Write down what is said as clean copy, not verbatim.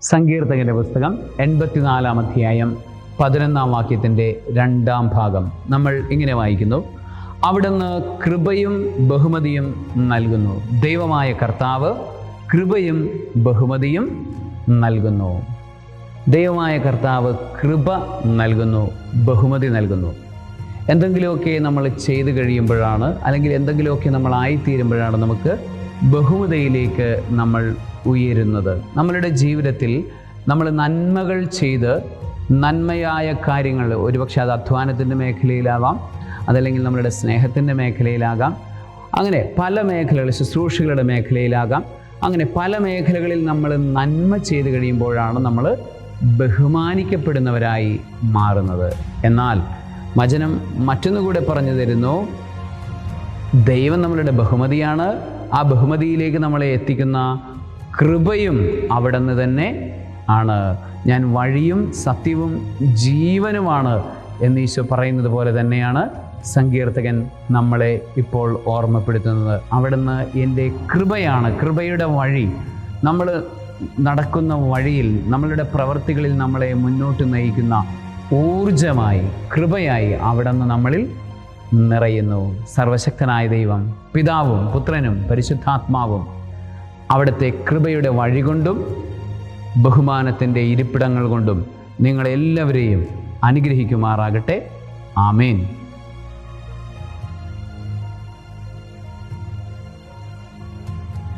സങ്കീർത്തകന്റെ പുസ്തകം 84-ാം അധ്യായം 11-ാം വാക്യത്തിൻ്റെ 2-ാം ഭാഗം നമ്മൾ ഇങ്ങനെ വായിക്കുന്നു. അവിടുന്ന് കൃപയും ബഹുമതിയും നൽകുന്നു. ദൈവമായ കർത്താവ് കൃപയും ബഹുമതിയും നൽകുന്നു. ദൈവമായ കർത്താവ് കൃപ നൽകുന്നു, ബഹുമതി നൽകുന്നു. എന്തെങ്കിലുമൊക്കെ നമ്മൾ ചെയ്തു കഴിയുമ്പോഴാണ്, അല്ലെങ്കിൽ എന്തെങ്കിലുമൊക്കെ നമ്മൾ ആയിത്തീരുമ്പോഴാണ് നമുക്ക് ബഹുമതിയിലേക്ക് നമ്മൾ ഉയരുന്നത്. നമ്മളുടെ ജീവിതത്തിൽ നമ്മൾ നന്മകൾ ചെയ്ത് നന്മയായ കാര്യങ്ങൾ, ഒരുപക്ഷെ അത് അധ്വാനത്തിൻ്റെ മേഖലയിലാവാം, അതല്ലെങ്കിൽ നമ്മളുടെ സ്നേഹത്തിൻ്റെ മേഖലയിലാകാം, അങ്ങനെ പല മേഖലകൾ, ശുശ്രൂഷകളുടെ മേഖലയിലാകാം, അങ്ങനെ പല മേഖലകളിൽ നമ്മൾ നന്മ ചെയ്ത് കഴിയുമ്പോഴാണ് നമ്മൾ ബഹുമാനിക്കപ്പെടുന്നവരായി മാറുന്നത്. എന്നാൽ വചനം മറ്റൊന്നുകൂടെ പറഞ്ഞു തരുന്നു, ദൈവം നമ്മളുടെ ബഹുമതിയാണ്. ആ ബഹുമതിയിലേക്ക് നമ്മളെ എത്തിക്കുന്ന കൃപയും അവിടുന്ന് തന്നെ ആണ്. ഞാൻ വഴിയും സത്യവും ജീവനുമാണ് എന്ന് ഈശോ പറയുന്നത് പോലെ തന്നെയാണ് സങ്കീർത്തകൻ നമ്മളെ ഇപ്പോൾ ഓർമ്മപ്പെടുത്തുന്നത്. അവിടുന്ന് എൻ്റെ കൃപയാണ്, കൃപയുടെ വഴി. നമ്മൾ നടക്കുന്ന വഴിയിൽ, നമ്മളുടെ പ്രവൃത്തികളിൽ നമ്മളെ മുന്നോട്ട് നയിക്കുന്ന ഊർജമായി, കൃപയായി അവിടുന്ന് നമ്മളിൽ നിറയുന്നു. സർവശക്തനായ ദൈവം, പിതാവും പുത്രനും പരിശുദ്ധാത്മാവും അവിടുത്തെ കൃപയുടെ വഴി കൊണ്ടും ബഹുമാനത്തിൻ്റെ ഇരിപ്പിടങ്ങൾ കൊണ്ടും നിങ്ങളെല്ലാവരെയും അനുഗ്രഹിക്കുമാറാകട്ടെ. ആമേൻ.